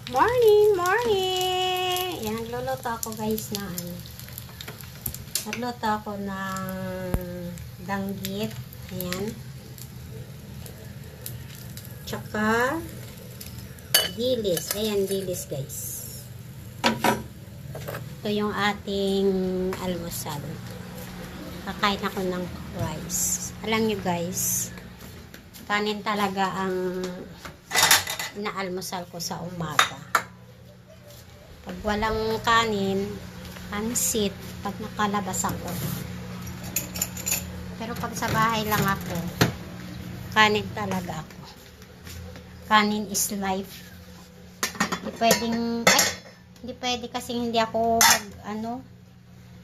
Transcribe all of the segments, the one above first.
Morning! Morning! Yan, nagluluto ako guys na ano. Nagluto ako ng danggit. Ayan. Tsaka dilis. Ayan, dilis guys. Ito yung ating almusal. Kakain ako ng rice. Alam nyo guys, kanin talaga ang inaalmusal ko sa umaga. Pag walang kanin, pansit, pag nakalabas ako. Pero pag sa bahay lang ako, kanin talaga ako. Kanin is life. Hindi pwede kasi hindi ako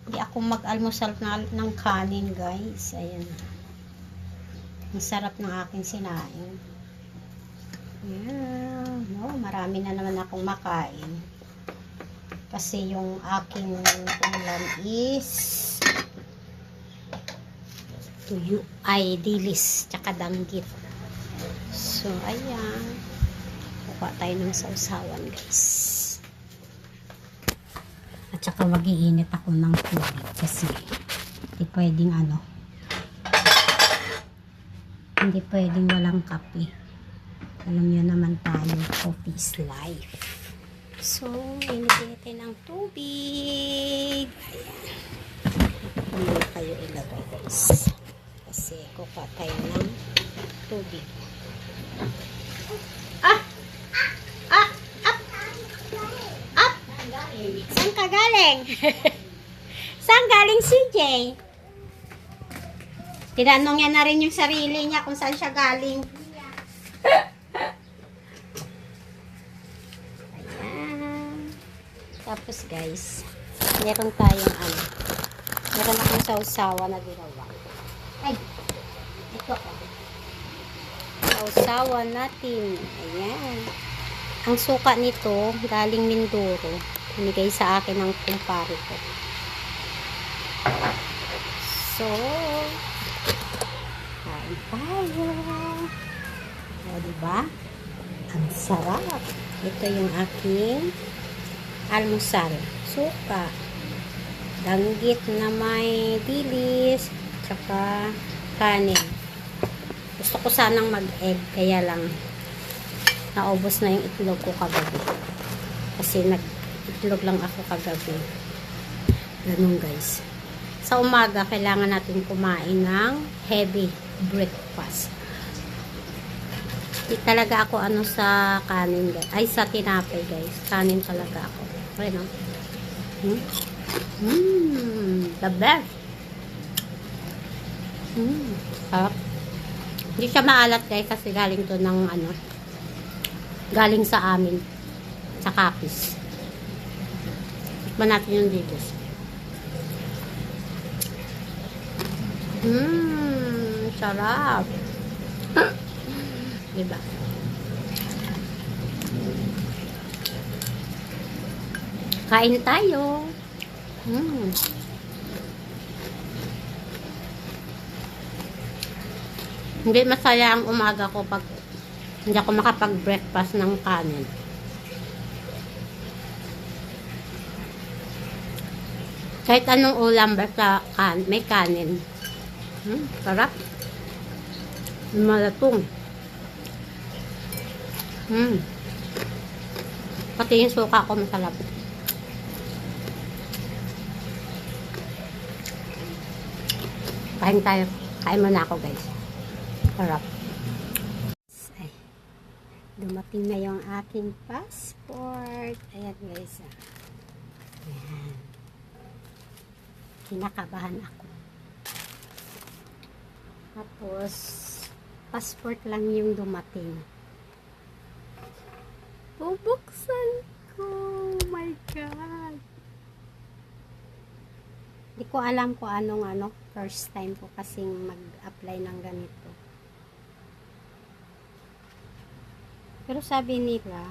hindi ako mag-almusal ng kanin guys. Ayan. Ang sarap ng aking sinaing. Yeah. No, marami na naman akong makain. Kasi yung aking ulam is tuyo ay dilis tsaka danggit. So, ayan. Kuha tayo ng sausawan, guys. At saka mag-iinit ako ng tubig kasi hindi pwedeng walang kape. Alam nyo naman tayo, coffee is life. So, initin ng tubig. Ayan. Hindi kayo ilagay guys. Kasi kuha tayo ng tubig. Up! Saan ka galing? Saan galing CJ? Tinanong niya na rin yung sarili niya kung saan siya galing. Tapos guys, meron akong sausawa na ginawa. Ay, ito. Sausawa natin. Ayan. Ang suka nito, galing Mindoro. Binigay sa akin ng kumpare ko. So, kain tayo. O, diba? Ang sarap. Ito yung aking almusal, suka, danggit na may dilis, tsaka kanin. Gusto ko sanang mag-egg, kaya lang naubos na yung itlog ko kagabi. Kasi nag-itlog lang ako kagabi. Ganun guys. Sa umaga, kailangan natin kumain ng heavy breakfast. Hindi talaga ako sa kanin guys. Ay, sa tinapay guys. Kanin talaga ako. Okay, no? The best. Sarap. Hindi siya maalat guys kasi galing to ng galing sa amin. Sa Capiz. Tikman natin yung dilis. Sarap. Diba? Kain tayo. Hindi masaya ang umaga ko pag hindi ako makapag-breakfast ng kanin. Kahit anong ulam basta may kanin. Sarap. Malatong. Pati yung suka ko masarap. Kain tayo. Kain muna ako guys. Sarap. Ay, dumating na yung aking passport. Ayan guys. Ayan. Kinakabahan ako. Tapos, passport lang yung dumating. Bubuksan ko. Oh my God. Hindi ko alam kung anong first time ko kasing mag-apply ng ganito. Pero sabi nila,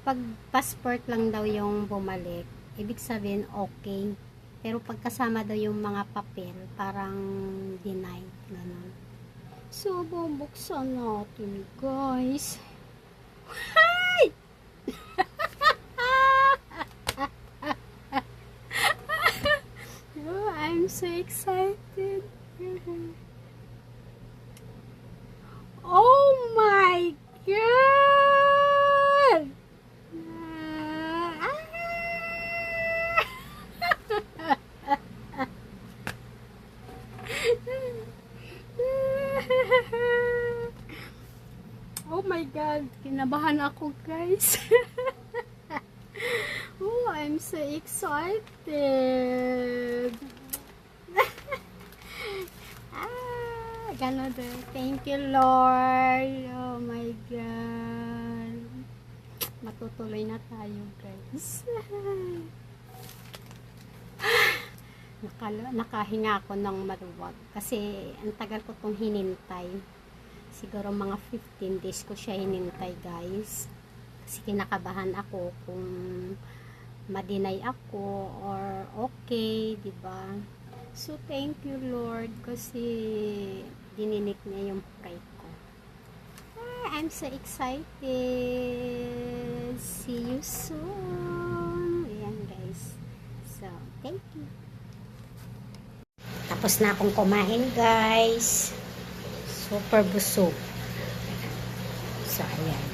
pag passport lang daw yung bumalik, ibig sabihin okay. Pero pagkasama daw yung mga papel, parang denied. Ganun. So, bubuksan natin guys. Hi! Kinabahan ako, guys. Oh, I'm so excited. Gano'n din. Thank you, Lord. Oh my God. Matutuloy na tayo, guys. Nakahinga ako ng maluwag. Kasi, ang tagal ko itong hinintay. Siguro mga 15 days ko siya hinintay, guys. Kasi kinakabahan ako kung ma-deny ako or okay, diba? So, thank you, Lord, kasi dininik niya yung pray ko. I'm so excited. See you soon. Ayan, guys. So, thank you. Tapos na akong kumain, guys. Super busog. So, ayan.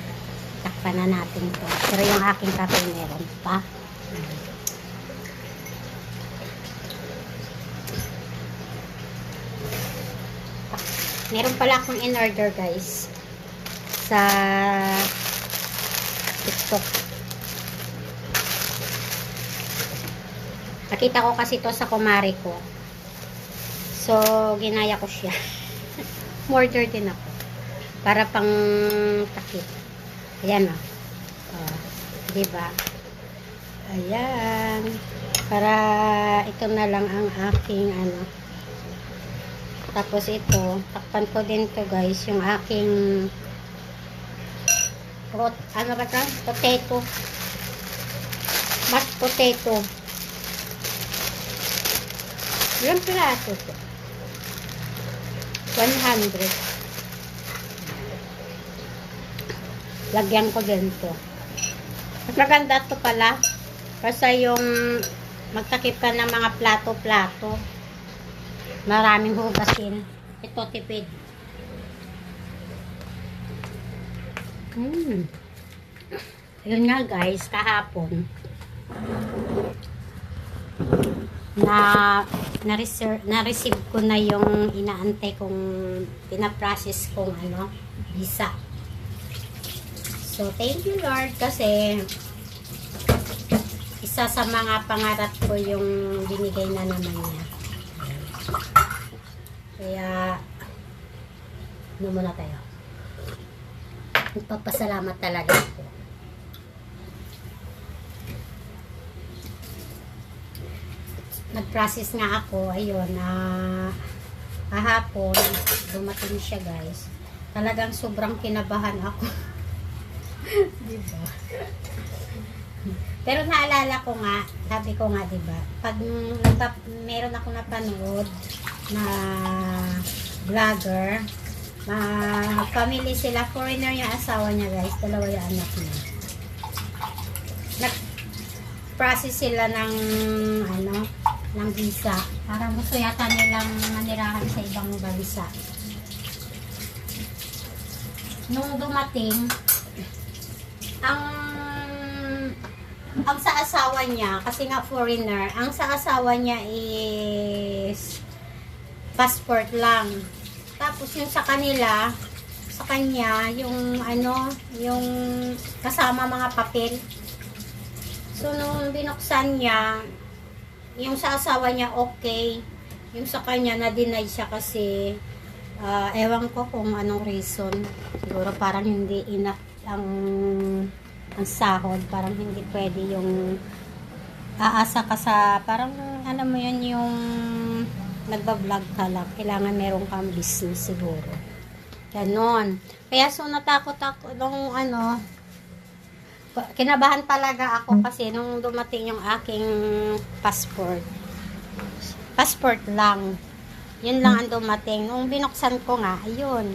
Takpan na natin to. Pero yung aking kape meron pa. Meron pala akong in-order, guys, sa TikTok. Nakita ko kasi to sa kumari ko. So, ginaya ko siya. Order din ako. Para pang takip. Ayan, o. Oh, diba? Ayan. Para ito na lang ang aking ano. Tapos ito, takpan ko din to, guys, yung aking ano ba ito? Potato. Mashed potato. Ilang piraso to? 100. Lagyan ko din to. Mas maganda to pala. Kasi yung magtakip ka ng mga plato-plato. Maraming hugasin. Ito, tipid. Yun nga, guys, kahapon na-receive ko na yung inaantay kong pinaprocess kong ano, visa. So, thank you, Lord, kasi isa sa mga pangarap ko yung binigay na naman niya. Kaya, ano muna tayo? Nagpapasalamat talaga ako. Nag-process nga ako, ayun, kahapon, dumating siya, guys. Talagang sobrang kinabahan ako. Diba? Pero naalala ko nga, sabi ko nga, diba, pag meron ako napanood na vlogger, family sila, foreigner yung asawa niya, guys, dalawa yung anak niya. Nag-process sila ng, ano, ng visa. Parang gusto yata nilang manirahan sa ibang bansa. Nung dumating, ang sa asawa niya, kasi nga foreigner, ang sa asawa niya is passport lang. Tapos yung sa kanila, sa kanya, yung ano, yung kasama mga papel. So, nung binuksan niya, yung sa asawa niya okay, yung sa kanya na-deny siya kasi ewan ko kung anong reason. Siguro parang hindi enough ang sahod, parang hindi pwede yung aasa ka sa, parang ano mo yun, yung nagbablog ka lang, kailangan meron kang business siguro. Ganon. Kaya so natakot ako nung ano, kinabahan talaga ako kasi nung dumating yung aking passport lang, yun lang ang dumating. Nung binuksan ko nga, ayun,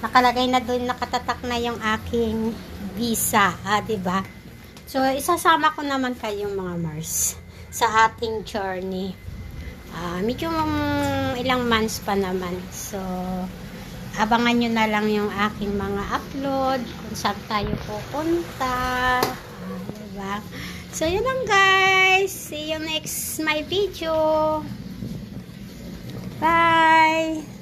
nakalagay na doon, nakatatak na yung aking visa, diba? So isasama ko naman kayong mga Mars sa ating journey. Medyo ilang months pa naman, so abangan nyo na lang yung aking mga upload kung saan tayo pupunta, diba? So yun lang, guys, see you next my video. Bye.